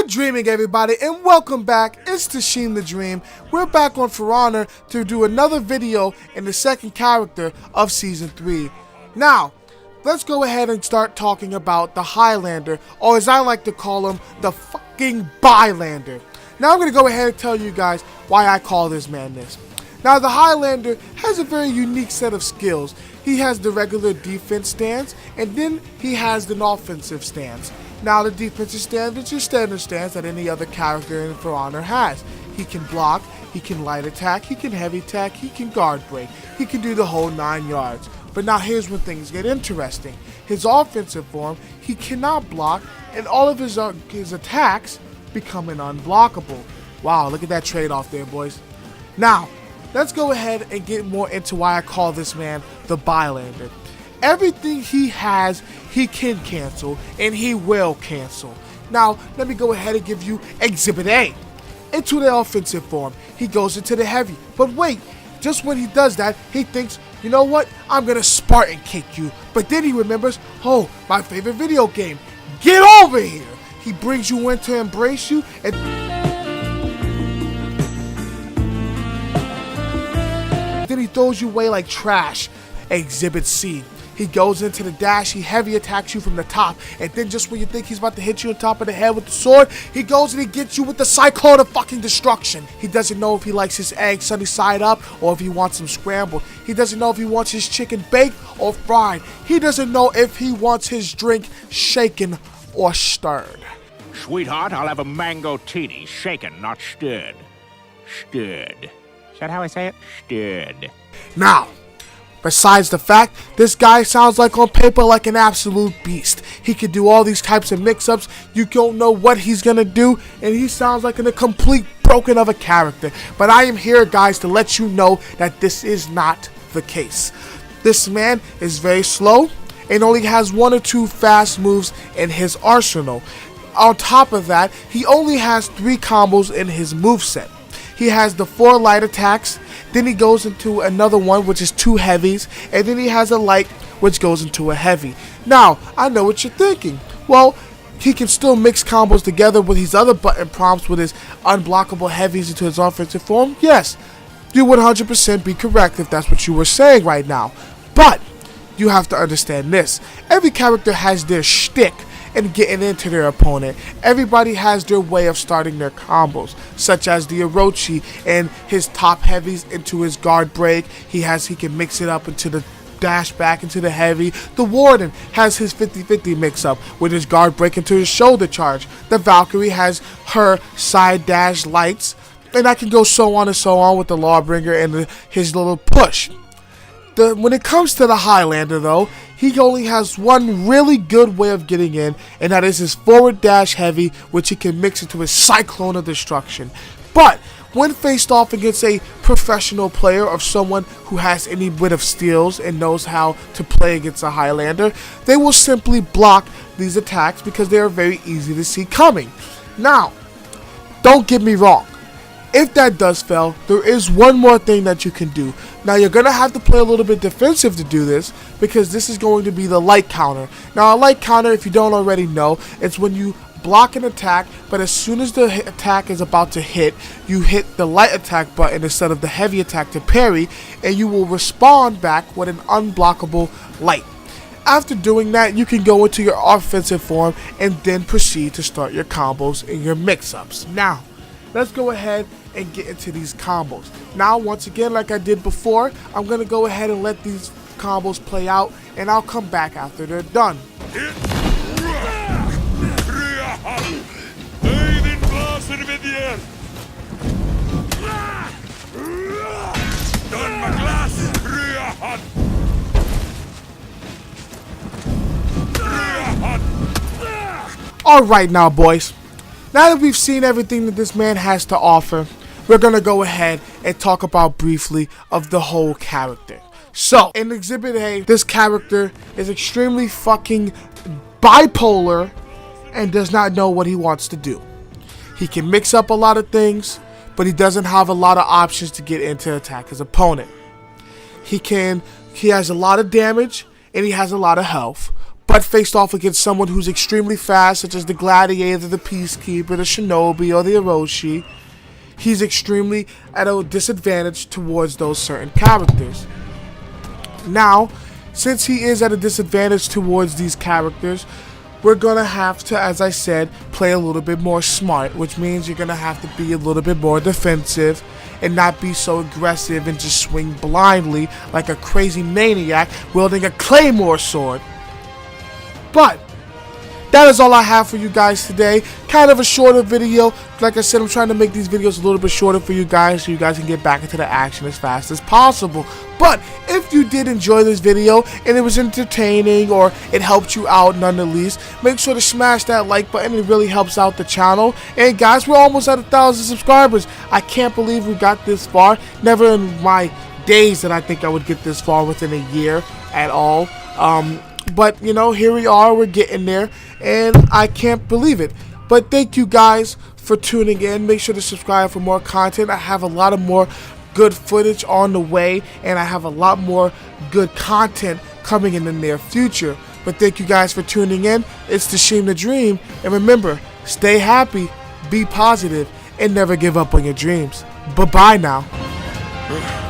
Good dreaming, everybody, and welcome back. It's Tashin the Dream. We're back on For Honor to do another video in the second character of Season 3. Now, let's go ahead and start talking about the Highlander, or as I like to call him, the fucking Bylander. Now I'm going to go ahead and tell you guys why I call this man this. Now, the Highlander has a very unique set of skills. He has the regular defense stance, and then he has an offensive stance. Now, the defensive stance is your standard stance that any other character in For Honor has. He can block, he can light attack, he can heavy attack, he can guard break. He can do the whole 9 yards. But now here's when things get interesting. His offensive form, he cannot block, and all of his attacks become unblockable. Wow, look at that trade-off there, boys. Now, let's go ahead and get more into why I call this man the Bylander. Everything he has, he can cancel, and he will cancel. Now, let me go ahead and give you Exhibit A. Into the offensive form, he goes into the heavy. But wait, just when he does that, he thinks, you know what, I'm going to Spartan kick you. But then he remembers, oh, my favorite video game, get over here. He brings you in to embrace you, and then he throws you away like trash. Exhibit C. He goes into the dash, he heavy attacks you from the top, and then just when you think he's about to hit you on top of the head with the sword, he goes and he gets you with the cyclone of fucking destruction. He doesn't know if he likes his eggs sunny side up or if he wants them scrambled. He doesn't know if he wants his chicken baked or fried. He doesn't know if he wants his drink shaken or stirred. Sweetheart, I'll have a mango teeny, shaken, not stirred. Stirred. Is that how I say it? Stirred. Now, besides the fact, this guy sounds like on paper like an absolute beast. He can do all these types of mix-ups. You don't know what he's gonna do, and he sounds like a complete broken of a character. But I am here, guys, to let you know that this is not the case. This man is very slow and only has 1 or 2 fast moves in his arsenal. On top of that, he only has 3 combos in his moveset. He has the 4 light attacks, then he goes into another one which is 2 heavies, and then he has a light which goes into a heavy. Now, I know what you're thinking. Well, he can still mix combos together with his other button prompts with his unblockable heavies into his offensive form. Yes, you would 100% be correct if that's what you were saying right now. But you have to understand this. Every character has their shtick and getting into their opponent. Everybody has their way of starting their combos, such as the Orochi and his top heavies into his guard break. He can mix it up into the dash back into the heavy. The Warden has his 50-50 mix up with his guard break into his shoulder charge. The Valkyrie has her side dash lights, and I can go so on and so on with the Lawbringer and his little push. When it comes to the Highlander, though, he only has one really good way of getting in, and that is his forward dash heavy, which he can mix into his cyclone of destruction. But when faced off against a professional player or someone who has any bit of skills and knows how to play against a Highlander, they will simply block these attacks because they are very easy to see coming. Now, don't get me wrong. If that does fail, there is one more thing that you can do. Now, you're going to have to play a little bit defensive to do this, because this is going to be the light counter. Now, a light counter, if you don't already know, it's when you block an attack, but as soon as the attack is about to hit, you hit the light attack button instead of the heavy attack to parry, and you will respond back with an unblockable light. After doing that, you can go into your offensive form and then proceed to start your combos and your mix-ups. Now, let's go ahead and get into these combos. Now, once again, like I did before, I'm going to go ahead and let these combos play out, and I'll come back after they're done. Alright now, boys. Now that we've seen everything that this man has to offer, we're going to go ahead and talk about briefly of the whole character. So, in Exhibit A, this character is extremely fucking bipolar and does not know what he wants to do. He can mix up a lot of things, but he doesn't have a lot of options to get in to attack his opponent. He has a lot of damage and he has a lot of health, but but faced off against someone who's extremely fast, such as the Gladiator, the Peacekeeper, the Shinobi, or the Orochi, he's extremely at a disadvantage towards those certain characters. Now, since he is at a disadvantage towards these characters, we're going to have to, as I said, play a little bit more smart, which means you're going to have to be a little bit more defensive and not be so aggressive and just swing blindly like a crazy maniac wielding a claymore sword. But that is all I have for you guys today. Kind of a shorter video. Like I said, I'm trying to make these videos a little bit shorter for you guys so you guys can get back into the action as fast as possible. But if you did enjoy this video and it was entertaining or it helped you out none the least, make sure to smash that like button. It really helps out the channel. And guys, we're almost at 1,000 subscribers. I can't believe we got this far. Never in my days did I think I would get this far within a year at all. But, you know, here we are, we're getting there, and I can't believe it. But thank you guys for tuning in. Make sure to subscribe for more content. I have a lot of more good footage on the way, and I have a lot more good content coming in the near future. But thank you guys for tuning in. It's Tashim the Dream, and remember, stay happy, be positive, and never give up on your dreams. Bye-bye now.